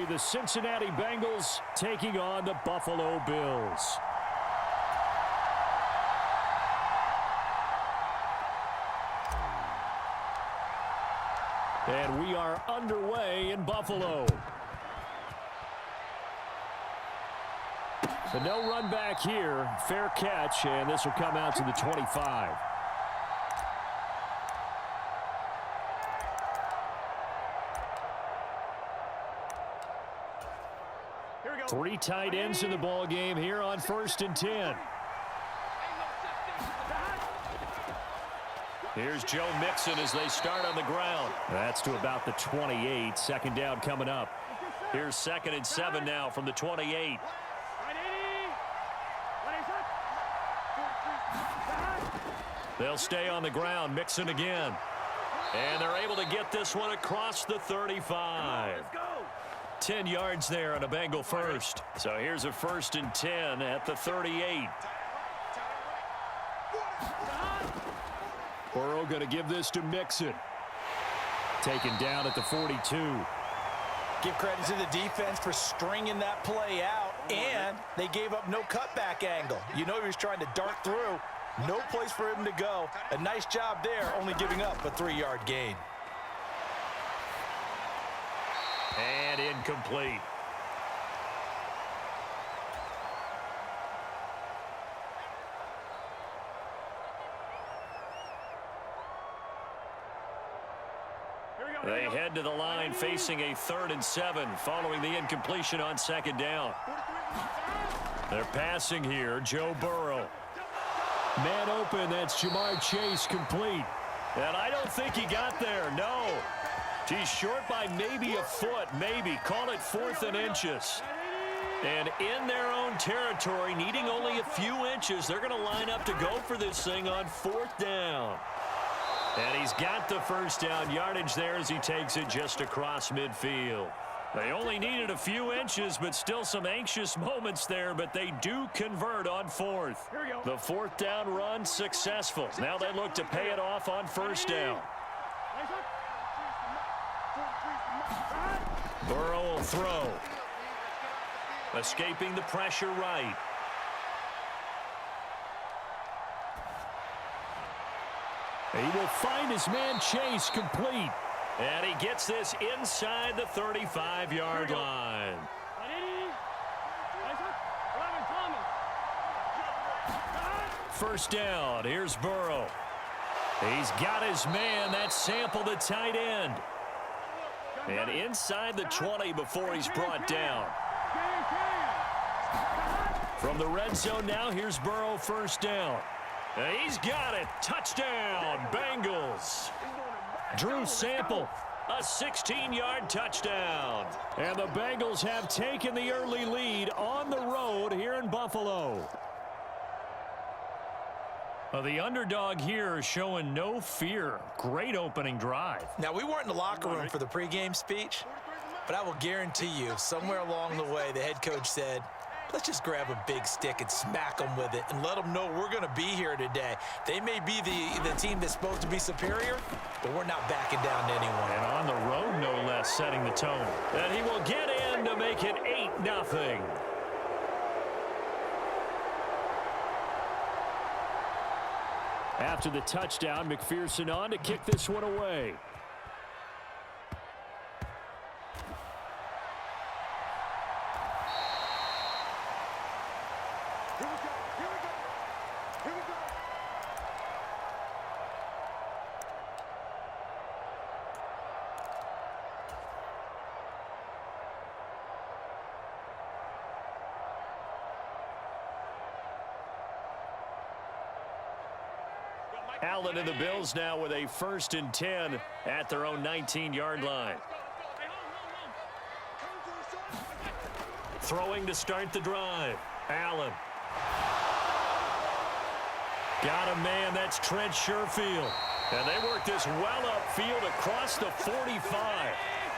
the Cincinnati Bengals taking on the Buffalo Bills. And we are underway in Buffalo. So no run back here. Fair catch, and this will come out to the 25. Three tight ends in the ball game here on 1st and 10. Here's Joe Mixon as they start on the ground. That's to about the 28. Second down coming up. Here's 2nd and 7 now from the 28. They'll stay on the ground. Mixon again. And they're able to get this one across the 35. 10 yards there on a Bengal first. So here's a 1st and 10 at the 38. Burrow going to give this to Mixon. Taken down at the 42. Give credit to the defense for stringing that play out, and they gave up no cutback angle. You know he was trying to dart through. No place for him to go. A nice job there, only giving up a 3-yard gain. And incomplete. They head to the line facing a 3rd and 7 following the incompletion on 2nd down. They're passing here. Joe Burrow. Man open. That's Jamar Chase complete. And I don't think he got there. No. He's short by maybe a foot. Maybe. Call it 4th and inches. And in their own territory, needing only a few inches, they're going to line up to go for this thing on 4th down. And he's got the 1st down yardage there as he takes it just across midfield. They only needed a few inches, but still some anxious moments there, but they do convert on 4th. The 4th down run successful. Now they look to pay it off on 1st down. Burrow will throw. Escaping the pressure right. He will find his man Chase complete. And he gets this inside the 35-yard line. First down. Here's Burrow. He's got his man. That's Sample, the tight end. And inside the 20 before he's brought down. From the red zone now, here's Burrow, 1st down. And he's got it. Touchdown, Bengals. Drew Sample, a 16-yard touchdown. And the Bengals have taken the early lead on the road here in Buffalo. Well, the underdog here is showing no fear. Great opening drive. Now, we weren't in the locker room for the pregame speech, but I will guarantee you, somewhere along the way, the head coach said, let's just grab a big stick and smack them with it and let them know we're going to be here today. They may be the team that's supposed to be superior, but we're not backing down to anyone. And on the road, no less, setting the tone. And he will get in to make it 8-0. After the touchdown, McPherson on to kick this one away. Allen and the Bills now with a 1st and 10 at their own 19-yard line. Throwing to start the drive. Allen. Got a man. That's Trent Sherfield. And they work this well upfield across the 45.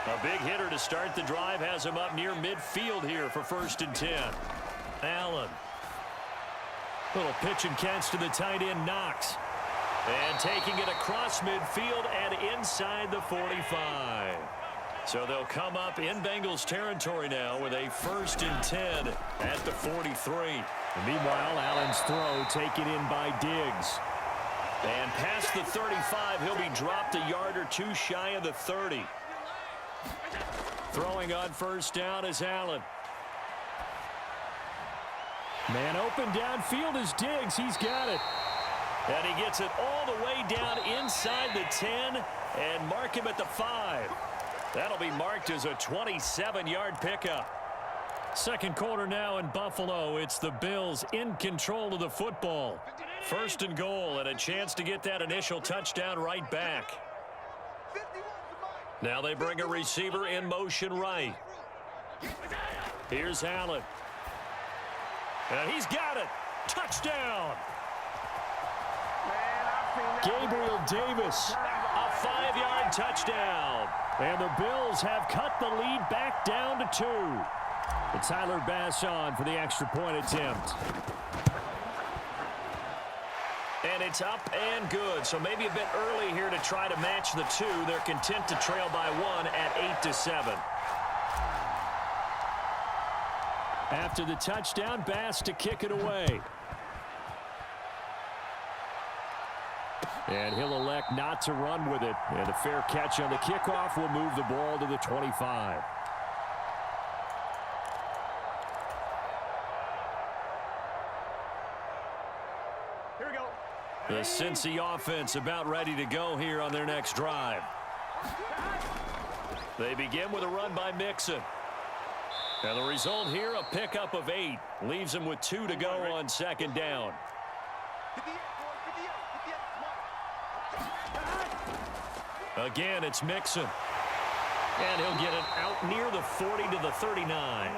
A big hitter to start the drive has him up near midfield here for 1st and 10. Allen. Little pitch and catch to the tight end, Knox. And taking it across midfield and inside the 45. So they'll come up in Bengals territory now with a 1st and 10 at the 43. Meanwhile, Allen's throw taken in by Diggs. And past the 35, he'll be dropped a yard or two shy of the 30. Throwing on 1st down is Allen. Man open downfield is Diggs. He's got it. And he gets it all the way down inside the 10 and mark him at the 5. That'll be marked as a 27-yard pickup. Second quarter now in Buffalo. It's the Bills in control of the football. 1st and goal and a chance to get that initial touchdown right back. Now they bring a receiver in motion right. Here's Allen. And he's got it. Touchdown. Gabriel Davis. A 5-yard touchdown. And the Bills have cut the lead back down to 2. And Tyler Bass on for the extra point attempt. And it's up and good. So maybe a bit early here to try to match the 2. They're content to trail by 1 at 8-7. After the touchdown, Bass to kick it away. And he'll elect not to run with it. And a fair catch on the kickoff will move the ball to the 25. Here we go. The Cincy offense about ready to go here on their next drive. They begin with a run by Mixon. And the result here, a pickup of 8. Leaves them with 2 to go on 2nd down. Again, it's Mixon. And he'll get it out near the 40 to the 39.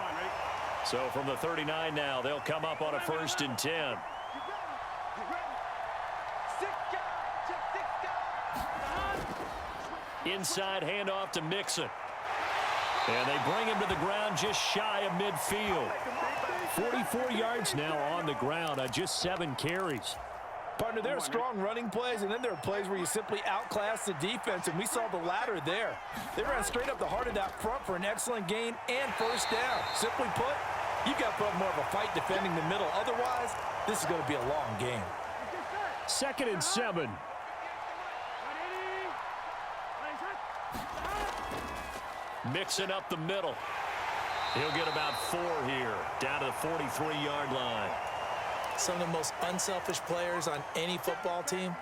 So from the 39 now, they'll come up on a 1st and 10. Inside handoff to Mixon. And they bring him to the ground just shy of midfield. 44 yards now on the ground on just 7 carries. Partner, there are strong running plays, and then there are plays where you simply outclass the defense, and we saw the latter there. They ran straight up the heart of that front for an excellent gain and 1st down. Simply put, you've got to put more of a fight defending the middle. Otherwise, this is going to be a long game. 2nd and 7. Mixing up the middle. He'll get about 4 here, down to the 43-yard line. Some of the most unselfish players on any football team,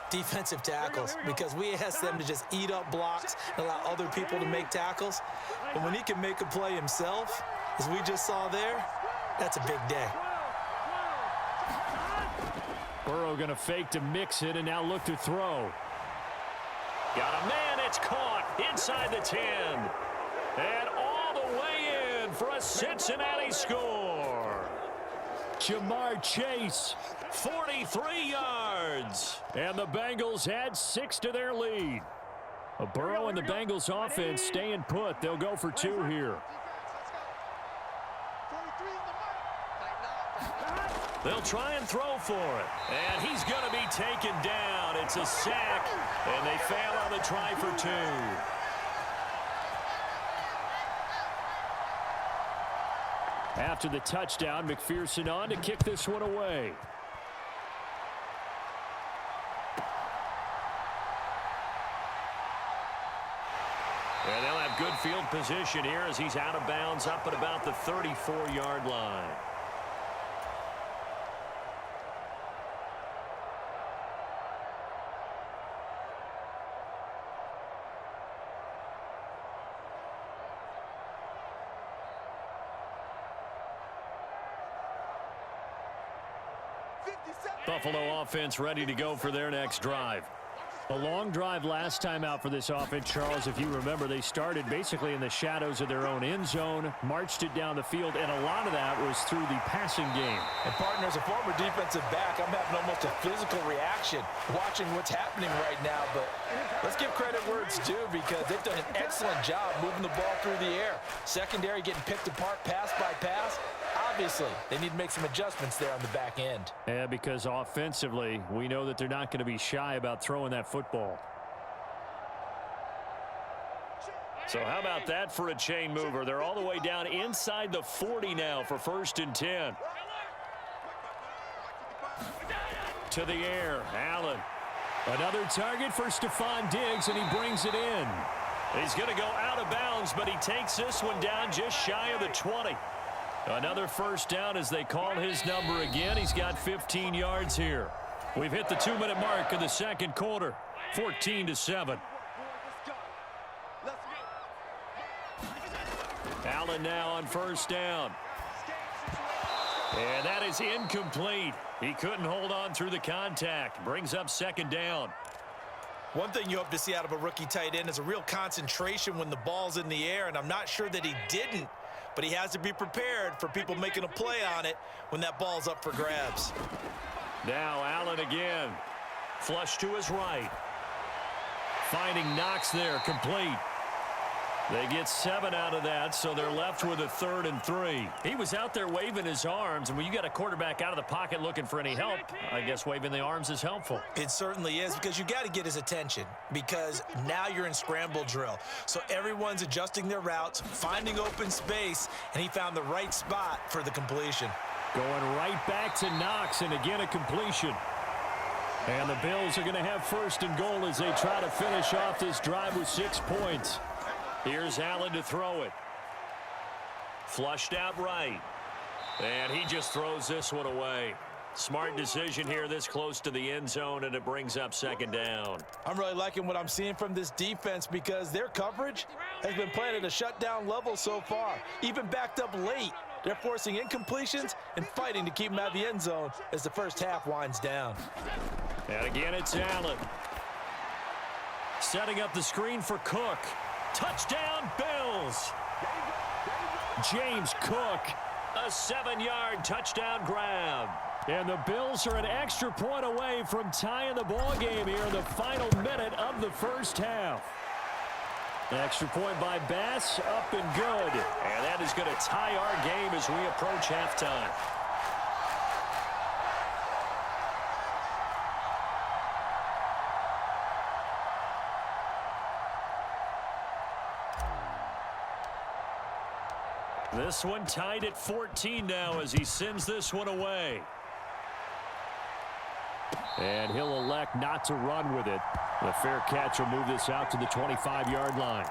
defensive tackles, because we ask them to just eat up blocks and allow other people to make tackles. But when he can make a play himself, as we just saw there, that's a big day. Burrow going to fake to mix it and now look to throw. Got a man, it's caught inside the 10. And all the way in for a Cincinnati score. Jamar Chase. 43 yards. And the Bengals add 6 to their lead. Burrow and the Bengals offense staying put. They'll go for 2 here. They'll try and throw for it. And he's going to be taken down. It's a sack. And they fail on the try for 2. After the touchdown, McPherson on to kick this one away. And they'll have good field position here as he's out of bounds up at about the 34-yard line. Buffalo offense ready to go for their next drive. A long drive last time out for this offense, Charles. If you remember, they started basically in the shadows of their own end zone, marched it down the field, and a lot of that was through the passing game. And partner, as a former defensive back, I'm having almost a physical reaction watching what's happening right now. But let's give credit where it's due, because they've done an excellent job moving the ball through the air. Secondary getting picked apart pass by pass. Obviously, they need to make some adjustments there on the back end. Yeah, because offensively, we know that they're not going to be shy about throwing that football. So how about that for a chain mover? They're all the way down inside the 40 now for 1st and 10. To the air, Allen. Another target for Stefen Diggs, and he brings it in. He's going to go out of bounds, but he takes this one down just shy of the 20. Another first down as they call his number again. He's got 15 yards here. We've hit the 2-minute mark of the second quarter. 14-7. Allen now on first down. And that is incomplete. He couldn't hold on through the contact. Brings up 2nd down. One thing you hope to see out of a rookie tight end is a real concentration when the ball's in the air, and I'm not sure that he didn't, but he has to be prepared for people making a play on it when that ball's up for grabs. Now Allen again. Flush to his right. Finding Knox there, complete. They get 7 out of that, so they're left with a 3rd and 3. He was out there waving his arms, and when you got a quarterback out of the pocket looking for any help, I guess waving the arms is helpful. It certainly is, because you got to get his attention, because now you're in scramble drill. So everyone's adjusting their routes, finding open space, and he found the right spot for the completion. Going right back to Knox, and again a completion. And the Bills are going to have 1st and goal as they try to finish off this drive with 6 points. Here's Allen to throw it. Flushed out right. And he just throws this one away. Smart decision here this close to the end zone, and it brings up 2nd down. I'm really liking what I'm seeing from this defense because their coverage has been playing at a shutdown level so far. Even backed up late, they're forcing incompletions and fighting to keep them out of the end zone as the first half winds down. And again, it's Allen. Setting up the screen for Cook. Touchdown, Bills. James Cook. A 7-yard touchdown grab. And the Bills are an extra point away from tying the ball game here in the final minute of the first half. Extra point by Bass, up and good. And that is going to tie our game as we approach halftime. This one tied at 14 now as he sends this one away. And he'll elect not to run with it. The fair catch will move this out to the 25-yard line.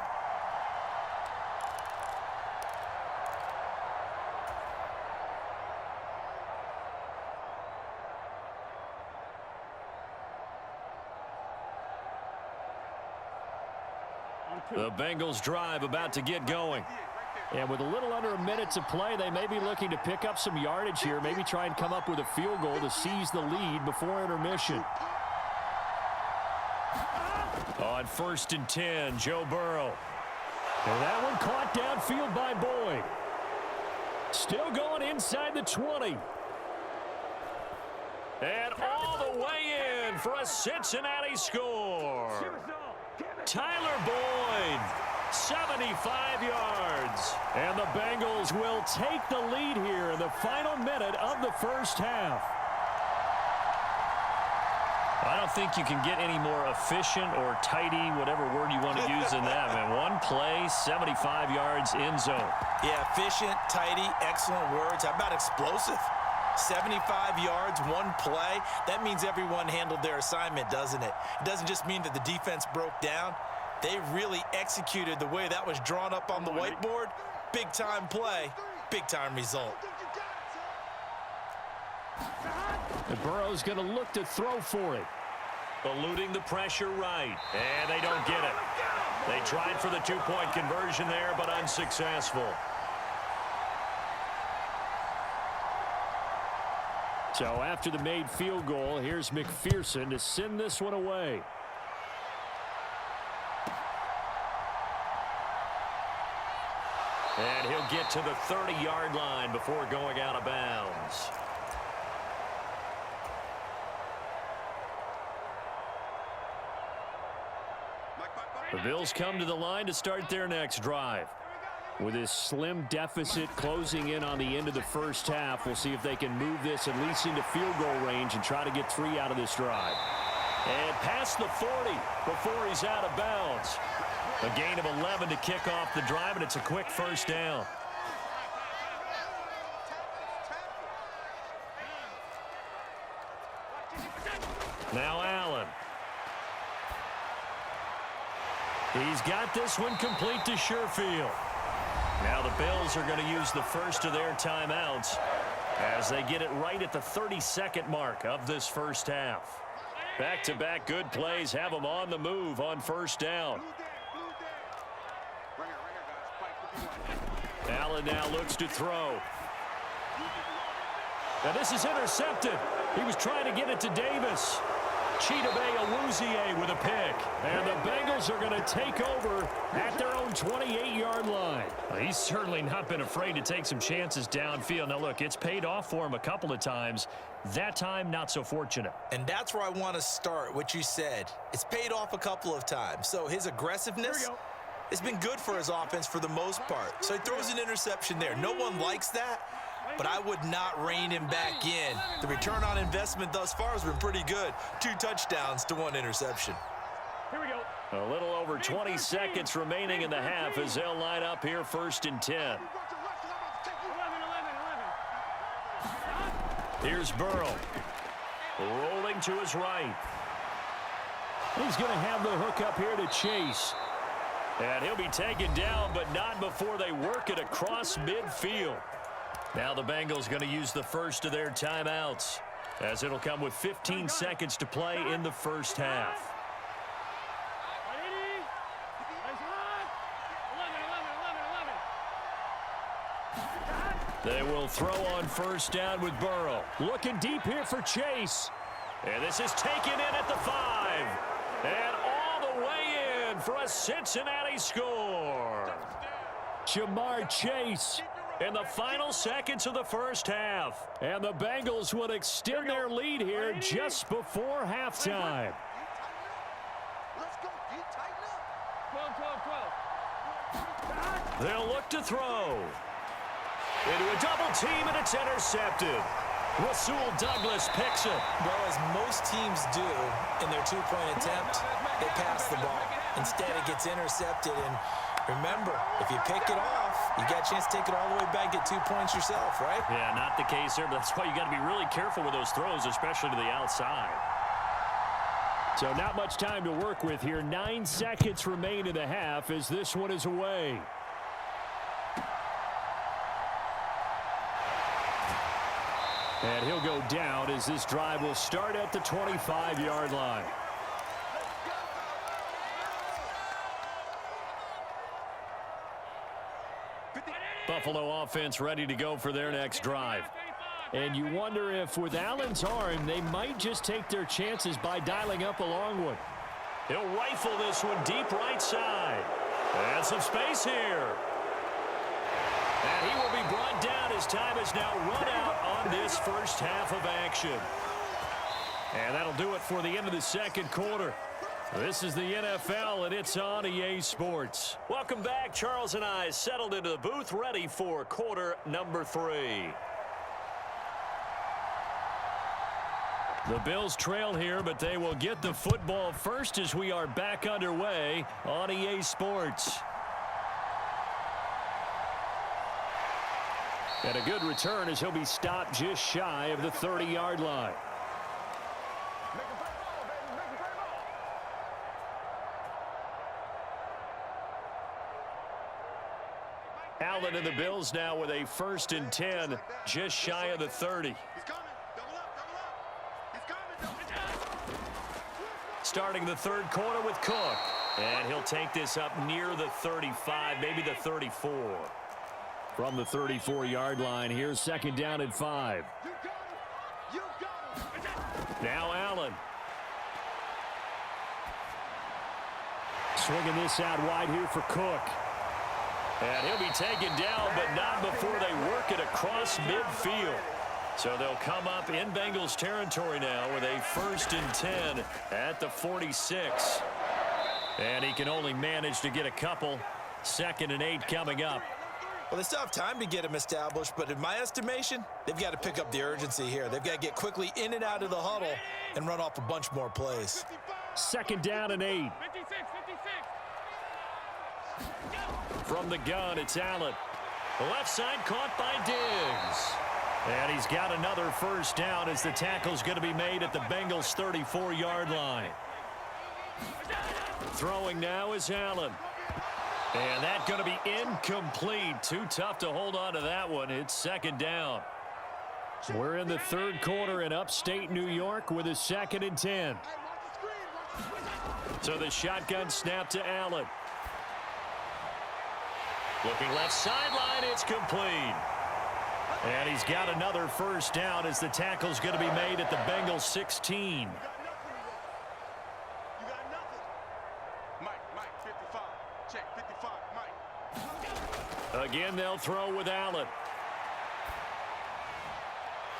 The Bengals drive about to get going. And with a little under a minute to play, they may be looking to pick up some yardage here, maybe try and come up with a field goal to seize the lead before intermission. On 1st and 10, Joe Burrow. And that one caught downfield by Boyd. Still going inside the 20. And all the way in for a Cincinnati score. Tyler Boyd. 75 yards. And the Bengals will take the lead here in the final minute of the first half. I don't think you can get any more efficient or tidy, whatever word you want to use in that, man. One play, 75 yards, end zone. Yeah, efficient, tidy, excellent words. How about explosive? 75 yards, one play. That means everyone handled their assignment, doesn't it? It doesn't just mean that the defense broke down. They really executed the way that was drawn up on the whiteboard. Big-time play, big-time result. And Burrow's going to look to throw for it. Eluding the pressure right. And they don't get it. They tried for the 2-point conversion there, but unsuccessful. So after the made field goal, here's McPherson to send this one away. And he'll get to the 30-yard line before going out of bounds. The Bills come to the line to start their next drive. With this slim deficit closing in on the end of the first half, we'll see if they can move this at least into field goal range and try to get 3 out of this drive. And past the 40 before he's out of bounds. A gain of 11 to kick off the drive, and it's a quick first down. Now Allen. He's got this one complete to Sherfield. Now the Bills are going to use the first of their timeouts as they get it right at the 32nd mark of this first half. Back-to-back good plays have them on the move on first down. Allen now looks to throw. Now this is intercepted. He was trying to get it to Davis. Chidobe Awuzie with a pick. And the Bengals are going to take over at their own 28-yard line. Well, he's certainly not been afraid to take some chances downfield. Now, look, it's paid off for him a couple of times. That time, not so fortunate. And that's where I want to start, what you said. It's paid off a couple of times. So his aggressiveness has been good for his offense for the most part. So he throws an interception there. No one likes that, but I would not rein him back in. The return on investment thus far has been pretty good. 2 touchdowns to 1 interception. Here we go. A little over 20 seconds remaining in the half as they'll line up here first and 10. Here's Burrow. Rolling to his right. He's going to have the hook up here to Chase. And he'll be taken down, but not before they work it across midfield. Now the Bengals going to use the first of their timeouts as it'll come with 15 seconds to play in the first half. They will throw on first down with Burrow. Looking deep here for Chase. And this is taken in at the 5. And all the way in for a Cincinnati score. Jamar Chase in the final seconds of the first half. And the Bengals would extend their lead here just before halftime. They'll look to throw. Into a double team, and it's intercepted. Rasul Douglas picks it. Well, as most teams do in their 2-point attempt, they pass the ball. Instead, it gets intercepted. And remember, if you pick it off, you got a chance to take it all the way back, get 2 points yourself, right? Yeah, not the case there, but that's why you got to be really careful with those throws, especially to the outside. So not much time to work with here. 9 seconds remain in the half as this one is away. And he'll go down as this drive will start at the 25-yard line. Buffalo offense ready to go for their next drive. And you wonder if with Allen's arm, they might just take their chances by dialing up a long one. He'll rifle this one deep right side. And some space here. And he will be brought down as time is now run out on this first half of action. And that'll do it for the end of the second quarter. This is the NFL, and it's on EA Sports. Welcome back. Charles and I settled into the booth, ready for quarter number 3. The Bills trail here, but they will get the football first as we are back underway on EA Sports. And a good return as he'll be stopped just shy of the 30-yard line. Allen and the Bills now with a 1st and 10, just shy of the 30. Starting the third quarter with Cook. And he'll take this up near the 35, maybe the 34. From the 34-yard line, here's 2nd down and 5. Now Allen. Swinging this out wide here for Cook. And he'll be taken down, but not before they work it across midfield. So they'll come up in Bengals territory now with a 1st and 10 at the 46. And he can only manage to get a couple. 2nd and 8 coming up. Well, they still have time to get him established, but in my estimation, they've got to pick up the urgency here. They've got to get quickly in and out of the huddle and run off a bunch more plays. 2nd down and 8. From the gun, it's Allen. The left side caught by Diggs. And he's got another first down as the tackle's going to be made at the Bengals' 34-yard line. Throwing now is Allen. And that's going to be incomplete. Too tough to hold on to that one. It's second down. We're in the third quarter in upstate New York with a 2nd and 10. So the shotgun snap to Allen. Looking left sideline, it's complete. And he's got another first down as the tackle's going to be made at the Bengals 16. Again, they'll throw with Allen.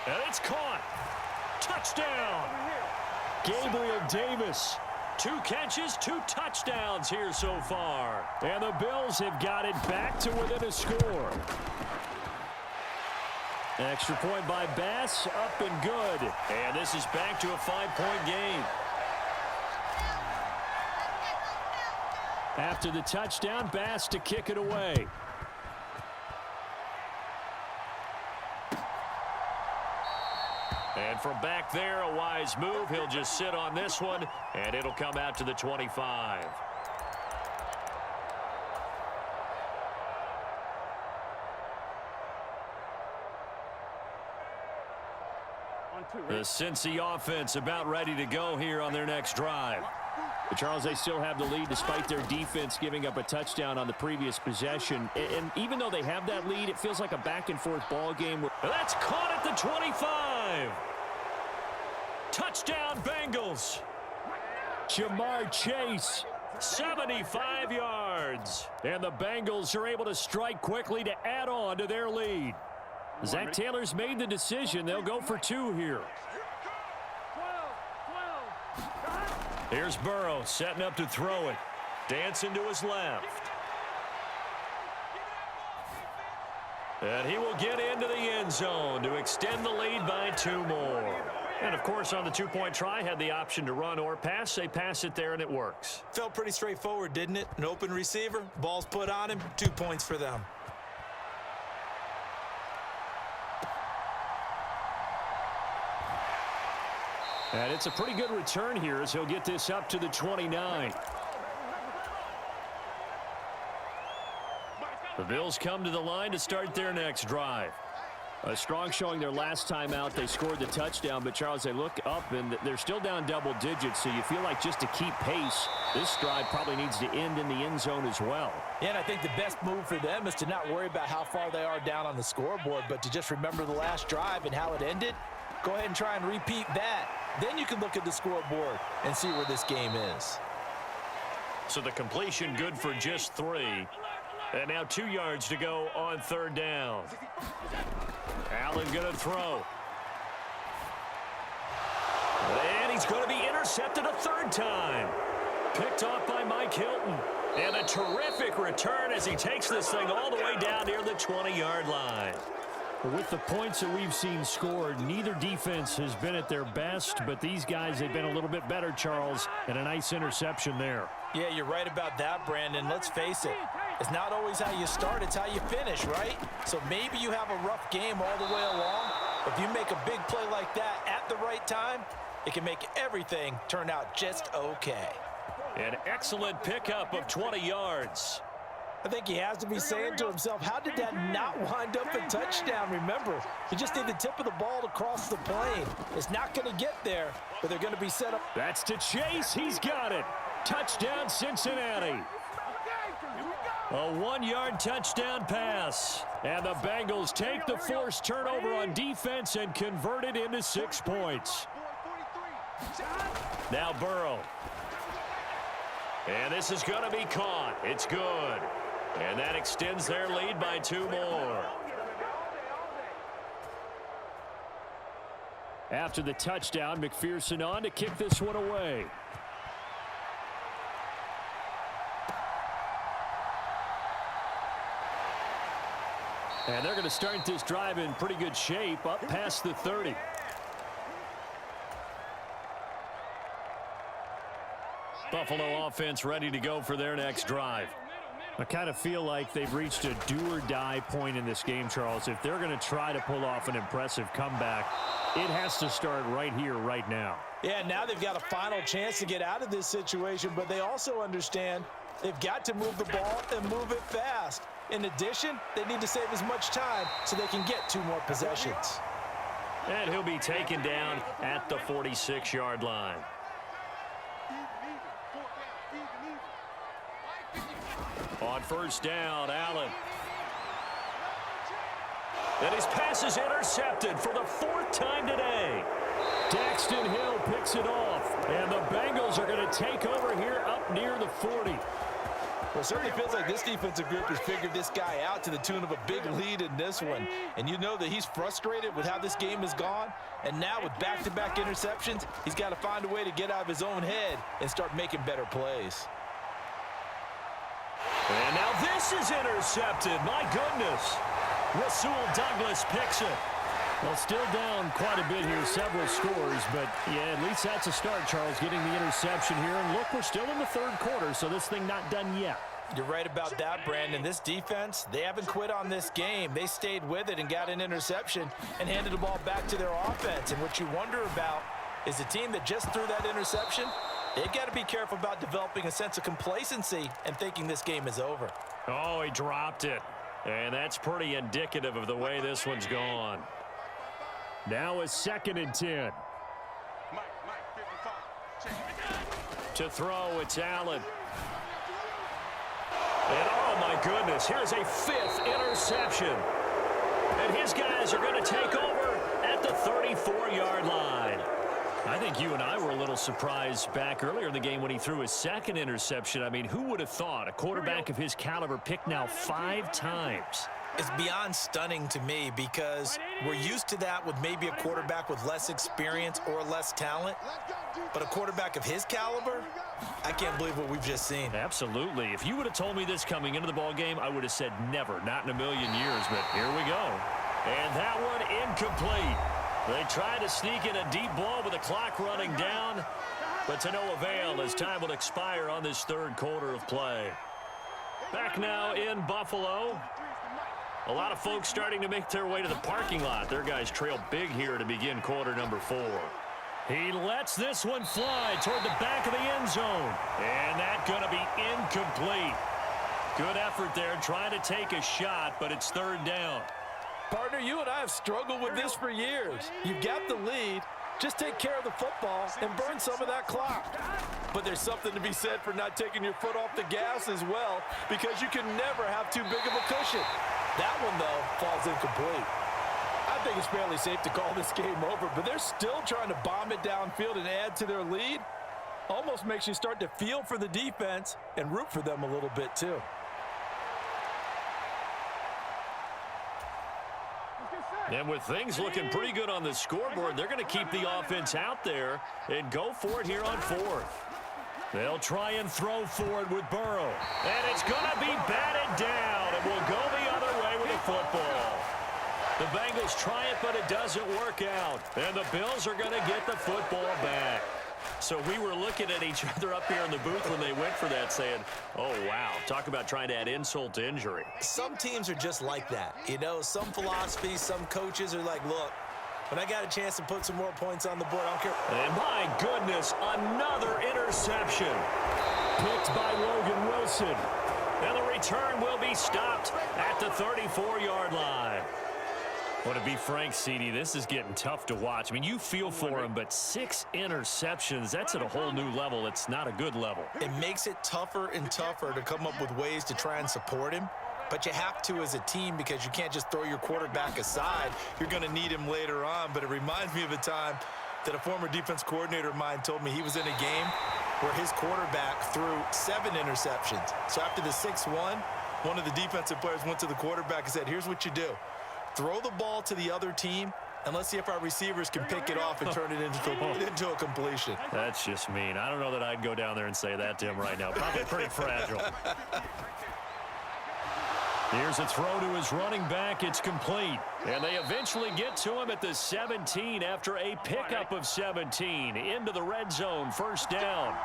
And it's caught. Touchdown. Gabriel Davis. 2 catches, 2 touchdowns here so far. And the Bills have got it back to within a score. Extra point by Bass, up and good. And this is back to a 5-point game. After the touchdown, Bass to kick it away. And from back there, a wise move. He'll just sit on this one, and it'll come out to the 25. The Cincy offense about ready to go here on their next drive. But Charles, they still have the lead despite their defense giving up a touchdown on the previous possession. And even though they have that lead, it feels like a back-and-forth ball game. That's caught at the 25. Touchdown, Bengals. Jamar Chase. 75 yards. And the Bengals are able to strike quickly to add on to their lead. Zach Taylor's made the decision. They'll go for 2 here. Here's Burrow setting up to throw it. Dancing to his left. And he will get into the end zone to extend the lead by 2 more. And, of course, on the 2-point try, had the option to run or pass. They pass it there, and it works. Felt pretty straightforward, didn't it? An open receiver, ball's put on him, 2 points for them. And it's a pretty good return here as he'll get this up to the 29. The Bills come to the line to start their next drive. A strong showing their last time out. They scored the touchdown, but Charles, they look up and they're still down double digits, so you feel like just to keep pace, this drive probably needs to end in the end zone as well. Yeah, and I think the best move for them is to not worry about how far they are down on the scoreboard, but to just remember the last drive and how it ended. Go ahead and try and repeat that. Then you can look at the scoreboard and see where this game is. So the completion good for just 3. And now 2 yards to go on 3rd down. Allen going to throw. And he's going to be intercepted a 3rd time. Picked off by Mike Hilton. And a terrific return as he takes this thing all the way down near the 20-yard line. With the points that we've seen scored, neither defense has been at their best, but these guys have been a little bit better, Charles, and a nice interception there. Yeah, you're right about that, Brandon. Let's face it. It's not always how you start, it's how you finish, right? So maybe you have a rough game all the way along. If you make a big play like that at the right time, it can make everything turn out just okay. An excellent pickup of 20 yards. I think he has to be saying to himself, how did that not wind up a touchdown? Remember, you just need the tip of the ball to cross the plane. It's not going to get there, but they're going to be set up. That's to Chase. He's got it. Touchdown, Cincinnati. A 1-yard touchdown pass. And the Bengals take the forced turnover on defense and convert it into 6 points. Now Burrow. And this is going to be caught. It's good. And that extends their lead by 2 more. After the touchdown, McPherson on to kick this one away. And they're going to start this drive in pretty good shape, up past the 30. Buffalo offense ready to go for their next drive. I kind of feel like they've reached a do-or-die point in this game, Charles. If they're going to try to pull off an impressive comeback, it has to start right here, right now. Yeah, now they've got a final chance to get out of this situation, but they also understand they've got to move the ball and move it fast. In addition, they need to save as much time so they can get 2 more possessions. And he'll be taken down at the 46-yard line. On first down, Allen. And his pass is intercepted for the 4th time today. Daxton Hill picks it off, and the Bengals are going to take over here up near the 40. Well, it certainly feels like this defensive group has figured this guy out to the tune of a big lead in this one. And you know that he's frustrated with how this game has gone. And now with back-to-back interceptions, he's got to find a way to get out of his own head and start making better plays. And now this is intercepted. My goodness. Rasul Douglas picks it. Well, still down quite a bit here, several scores, but yeah, at least that's a start, Charles, getting the interception here. And look, we're still in the 3rd quarter, so this thing not done yet. You're right about that, Brandon. This defense, they haven't quit on this game. They stayed with it and got an interception and handed the ball back to their offense. And what you wonder about is the team that just threw that interception, they've got to be careful about developing a sense of complacency and thinking this game is over. Oh, he dropped it. And that's pretty indicative of the way this one's gone. Now a 2nd and 10. To throw, it's Allen. And oh my goodness, here's a 5th interception. And his guys are going to take over at the 34-yard line. I think you and I were a little surprised back earlier in the game when he threw his 2nd interception. I mean, who would have thought a quarterback of his caliber picked now 5 times? It's beyond stunning to me because we're used to that with maybe a quarterback with less experience or less talent. But a quarterback of his caliber, I can't believe what we've just seen. Absolutely. If you would have told me this coming into the ball game, I would have said never, not in a million years. But here we go. And that one incomplete. They tried to sneak in a deep ball with the clock running down, but to no avail as time will expire on this 3rd quarter of play. Back now in Buffalo. A lot of folks starting to make their way to the parking lot. Their guys trail big here to begin quarter number 4. He lets this one fly toward the back of the end zone. And that's going to be incomplete. Good effort there trying to take a shot, but it's 3rd down. Partner, you and I have struggled with this for years. You've got the lead. Just take care of the football and burn some of that clock. But there's something to be said for not taking your foot off the gas as well, because you can never have too big of a cushion. That one, though, falls incomplete. I think it's fairly safe to call this game over, but they're still trying to bomb it downfield and add to their lead. Almost makes you start to feel for the defense and root for them a little bit, too. And with things looking pretty good on the scoreboard, they're going to keep the offense out there and go for it here on 4th. They'll try and throw for it with Burrow. And it's going to be batted down. It will go the other way with the football. The Bengals try it, but it doesn't work out. And the Bills are going to get the football back. So we were looking at each other up here in the booth when they went for that saying, oh, wow, talk about trying to add insult to injury. Some teams are just like that. You know, some philosophies, some coaches are like, look, when I got a chance to put some more points on the board, I don't care. And my goodness, another interception. Picked by Logan Wilson. And the return will be stopped at the 34-yard line. Well, to be frank, CD, this is getting tough to watch. I mean, you feel for him, but 6 interceptions, that's at a whole new level. It's not a good level. It makes it tougher and tougher to come up with ways to try and support him. But you have to as a team because you can't just throw your quarterback aside. You're going to need him later on. But it reminds me of a time that a former defense coordinator of mine told me he was in a game where his quarterback threw 7 interceptions. So after the 6-1, one of the defensive players went to the quarterback and said, here's what you do. Throw the ball to the other team, and let's see if our receivers can pick it off and turn it into a completion. That's just mean. I don't know that I'd go down there and say that to him right now. Probably pretty fragile. Here's a throw to his running back. It's complete. And they eventually get to him at the 17 after a pickup of 17 into the red zone. First down.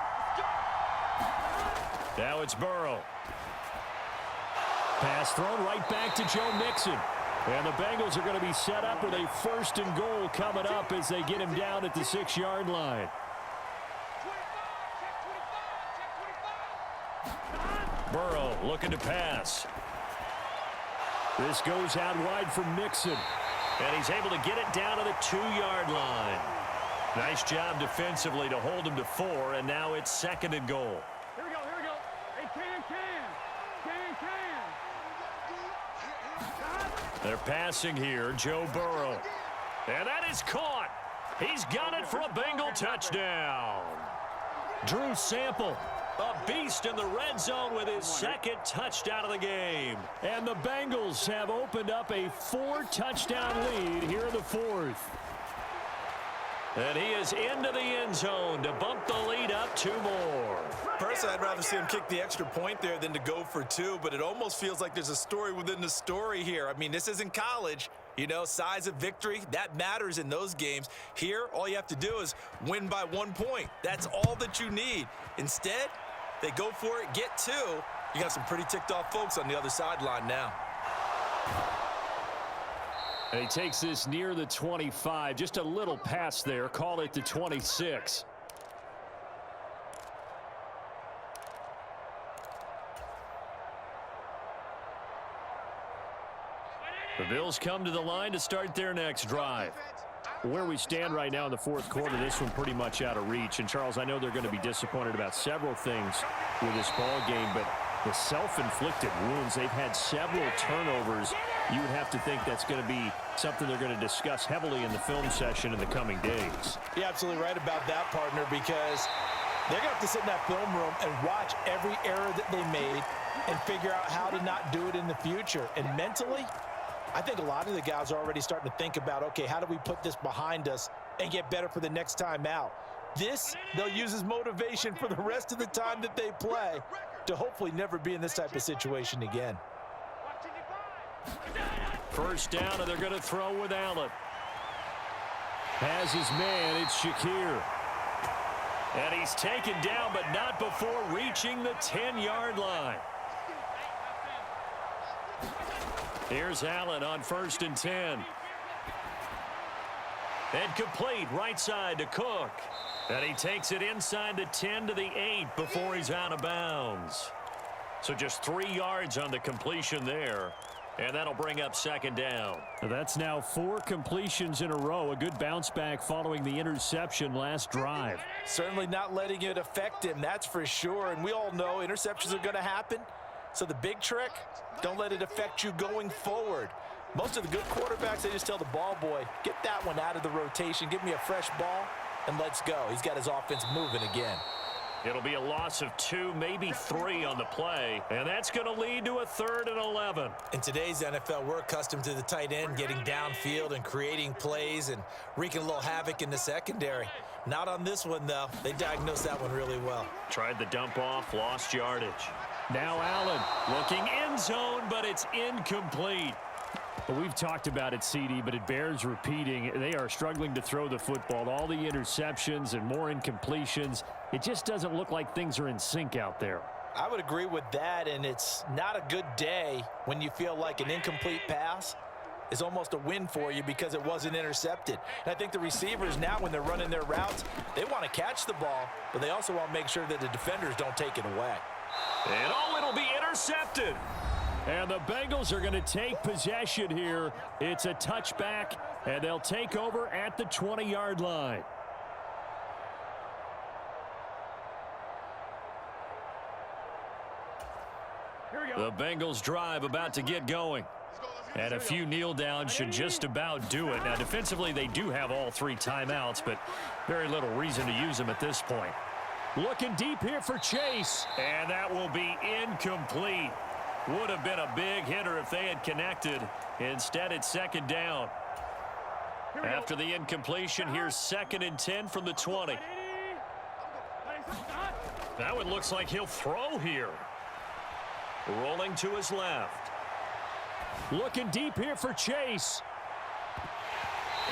Now it's Burrow. Pass thrown right back to Joe Mixon. And the Bengals are going to be set up with a 1st and goal coming up as they get him down at the 6-yard line. Burrow looking to pass. This goes out wide for Mixon. And he's able to get it down to the 2-yard line. Nice job defensively to hold him to 4, and now it's 2nd and goal. Here we go. Hey, can. They're passing here, Joe Burrow. And that is caught. He's got it for a Bengal touchdown. Drew Sample, a beast in the red zone with his 2nd touchdown of the game. And the Bengals have opened up a 4-touchdown lead here in the 4th. And he is into the end zone to bump the lead up 2 more. Personally, I'd rather see him kick the extra point there than to go for 2, but it almost feels like there's a story within the story here. I mean, this isn't college. You know, size of victory, that matters in those games. Here, all you have to do is win by 1 point. That's all that you need. Instead, they go for it, get 2. You got some pretty ticked off folks on the other sideline now. And he takes this near the 25. Just a little pass there. Call it the 26. The Bills come to the line to start their next drive. Where we stand right now in the 4th quarter, this one pretty much out of reach. And, Charles, I know they're going to be disappointed about several things with this ball game, but the self-inflicted wounds, they've had several turnovers. You would have to think that's going to be something they're going to discuss heavily in the film session in the coming days. You're absolutely right about that, partner, because they're going to have to sit in that film room and watch every error that they made and figure out how to not do it in the future. And mentally, I think a lot of the guys are already starting to think about, okay, how do we put this behind us and get better for the next time out? This, they'll use as motivation for the rest of the time that they play to hopefully never be in this type of situation again. 1st down, and they're going to throw with Allen. Has his man, it's Shakir. And he's taken down, but not before reaching the 10-yard line. Here's Allen on 1st and 10. And complete right side to Cook. And he takes it inside the 10 to the 8 before he's out of bounds. So just 3 yards on the completion there. And that'll bring up 2nd down. That's now 4 completions in a row. A good bounce back following the interception last drive. Certainly not letting it affect him, that's for sure. And we all know interceptions are going to happen. So the big trick, don't let it affect you going forward. Most of the good quarterbacks, they just tell the ball boy, get that one out of the rotation, give me a fresh ball, and let's go. He's got his offense moving again. It'll be a loss of 2, maybe 3 on the play, and that's going to lead to a 3rd and 11. In today's NFL, we're accustomed to the tight end getting downfield and creating plays and wreaking a little havoc in the secondary. Not on this one, though. They diagnosed that one really well. Tried the dump off, lost yardage. Now Allen. Looking end zone, but it's incomplete. Well, we've talked about it, CD, but it bears repeating. They are struggling to throw the football. All the interceptions and more incompletions. It just doesn't look like things are in sync out there. I would agree with that, and it's not a good day when you feel like an incomplete pass is almost a win for you because it wasn't intercepted. And I think the receivers now, when they're running their routes, they want to catch the ball, but they also want to make sure that the defenders don't take it away. And it'll be intercepted. And the Bengals are going to take possession here. It's a touchback, and they'll take over at the 20-yard line. The Bengals drive about to get going. And a few kneel downs should just about do it. Now, defensively, they do have all 3 timeouts, but very little reason to use them at this point. Looking deep here for Chase. And that will be incomplete. Would have been a big hitter if they had connected. Instead, it's 2nd down. After the incompletion, here's 2nd and 10 from the 20. That one looks like he'll throw here. Rolling to his left. Looking deep here for Chase.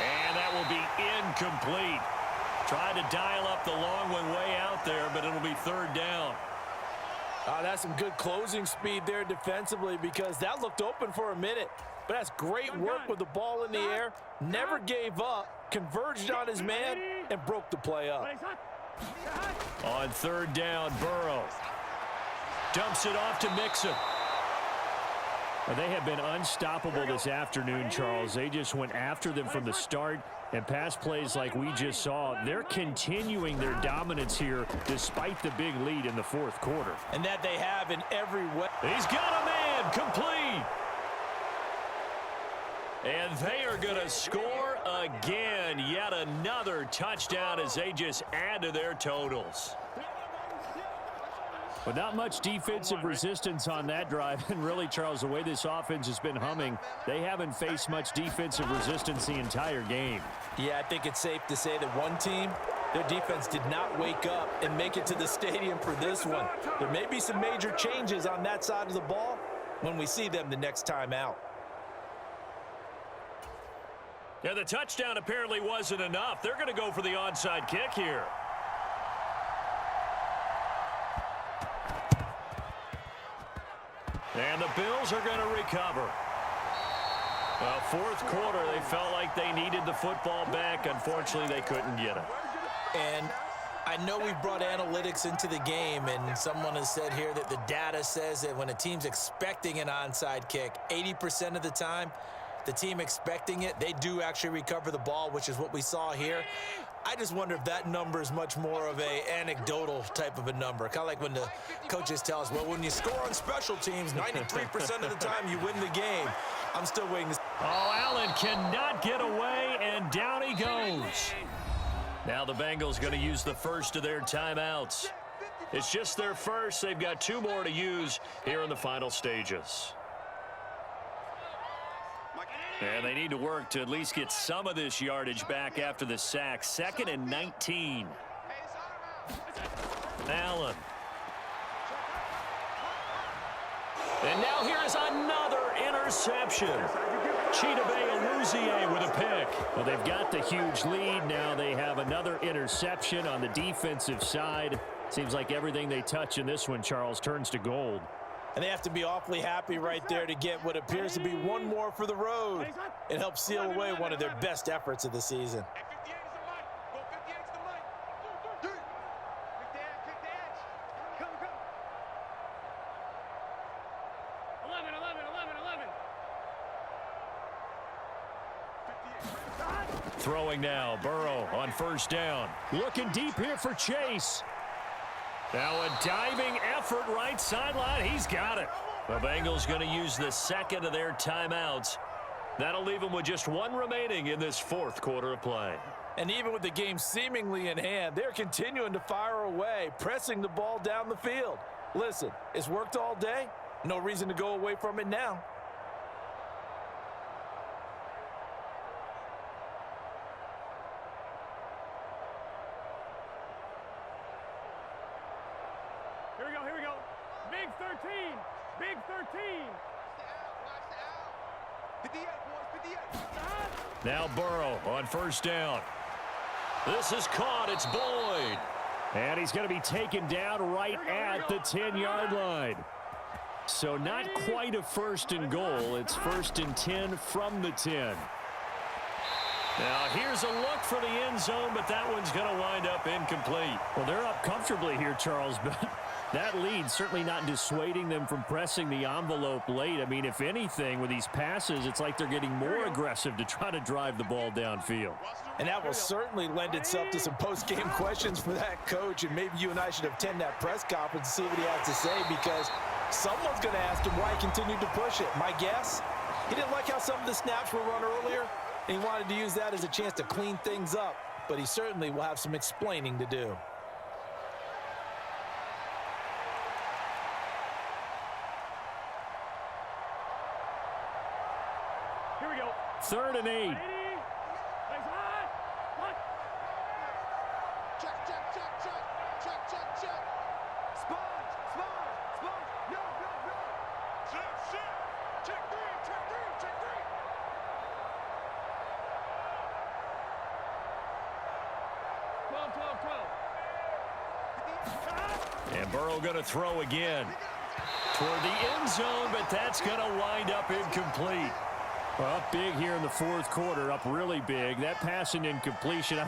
And that will be incomplete. Tried to dial up the long one way out there, but it'll be 3rd down. That's some good closing speed there defensively because that looked open for a minute. But that's great work with the ball in the air. Never gave up, converged on his man, and broke the play up. On third down, Burrow dumps it off to Mixon. Well, they have been unstoppable this afternoon, Charles. They just went after them from the start, and pass plays like we just saw, they're continuing their dominance here despite the big lead in the fourth quarter. And that they have in every way. He's got a man, complete. And they are going to score again. Yet another touchdown as they just add to their totals. But not much defensive resistance on that drive. And really, Charles, the way this offense has been humming, they haven't faced much defensive resistance the entire game. Yeah, I think it's safe to say that one team, their defense did not wake up and make it to the stadium for this one. There may be some major changes on that side of the ball when we see them the next time out. Yeah, the touchdown apparently wasn't enough. They're going to go for the onside kick here. And the Bills are going to recover. Well, fourth quarter, they felt like they needed the football back. Unfortunately, they couldn't get it. And I know we've brought analytics into the game, and someone has said here that the data says that when a team's expecting an onside kick, 80% of the time, the team expecting it, they do actually recover the ball, which is what we saw here. I just wonder if that number is much more of a anecdotal type of a number. Kind of like when the coaches tell us, well, when you score on special teams, 93% of the time you win the game. I'm still waiting to... Oh, Allen cannot get away, and down he goes. Now the Bengals going to use the first of their timeouts. It's just their first. They've got two more to use here in the final stages. And they need to work to at least get some of this yardage back after the sack. 2nd and 19. Allen. And now here's another interception. Chidobe Awuzie with a pick. Well, they've got the huge lead. Now they have another interception on the defensive side. Seems like everything they touch in this one, Charles, turns to gold. And they have to be awfully happy right there to get what appears to be one more for the road. It helps seal away one of their best efforts of the season. Throwing now, Burrow on first down. Looking deep here for Chase. Now a diving effort right sideline. He's got it. The Bengals going to use the second of their timeouts. That'll leave them with just one remaining in this fourth quarter of play. And even with the game seemingly in hand, they're continuing to fire away, pressing the ball down the field. Listen, it's worked all day. No reason to go away from it now. Here we go. Big 13. Big 13. Now Burrow on first down. This is caught. It's Boyd. And he's going to be taken down right at the 10-yard line. So not quite a 1st and goal. It's 1st and 10 from the 10. Now here's a look for the end zone, but that one's going to wind up incomplete. Well, they're up comfortably here, Charles, but that lead certainly not dissuading them from pressing the envelope late. I mean, if anything, with these passes, it's like they're getting more aggressive to try to drive the ball downfield. And that will certainly lend itself to some post-game questions for that coach, and maybe you and I should attend that press conference and see what he has to say, because someone's going to ask him why he continued to push it. My guess, he didn't like how some of the snaps were run earlier, and he wanted to use that as a chance to clean things up, but he certainly will have some explaining to do. Here we go. 3rd and 8. And Burrow going to throw again. Toward the end zone, but that's going to wind up incomplete. Well, up big here in the fourth quarter, up really big. That pass and incompletion,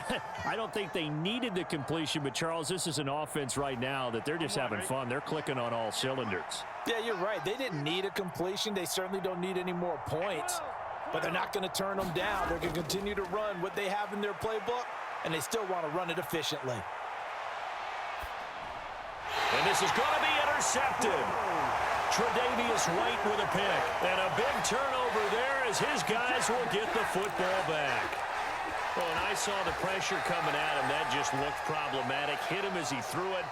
I don't think they needed the completion, but, Charles, this is an offense right now that they're just having fun. They're clicking on all cylinders. Yeah, you're right. They didn't need a completion. They certainly don't need any more points, but they're not going to turn them down. They're going to continue to run what they have in their playbook, and they still want to run it efficiently. And this is going to be intercepted. Tre'Davious White with a pick. And a big turnover there as his guys will get the football back. Oh, and I saw the pressure coming at him. That just looked problematic. Hit him as he threw it,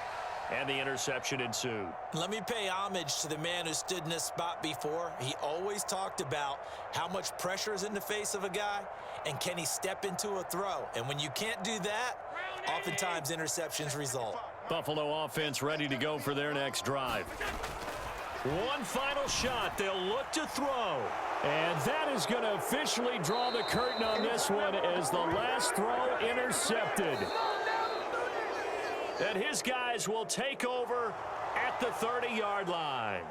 and the interception ensued. Let me pay homage to the man who stood in this spot before. He always talked about how much pressure is in the face of a guy, and can he step into a throw. And when you can't do that, oftentimes interceptions result. Buffalo offense ready to go for their next drive. One final shot. They'll look to throw. And that is going to officially draw the curtain on this one as the last throw intercepted. And his guys will take over at the 30-yard line.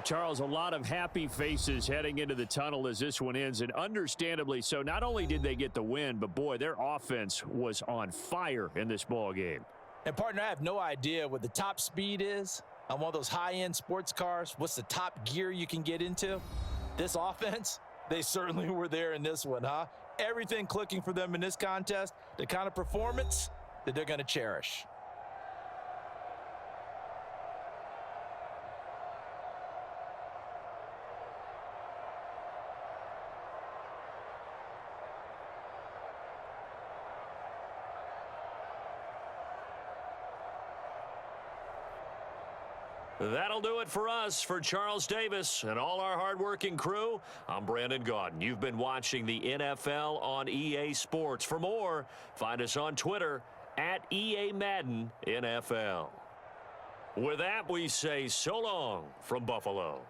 Charles, a lot of happy faces heading into the tunnel as this one ends, and understandably so. Not only did they get the win, but, boy, their offense was on fire in this ball game. And, partner, I have no idea what the top speed is on one of those high-end sports cars. What's the top gear you can get into? This offense, they certainly were there in this one, huh? Everything clicking for them in this contest, the kind of performance that they're going to cherish. That'll do it for us. For Charles Davis and all our hardworking crew, I'm Brandon Gaudin. You've been watching the NFL on EA Sports. For more, find us on Twitter at EA Madden NFL. With that, we say so long from Buffalo.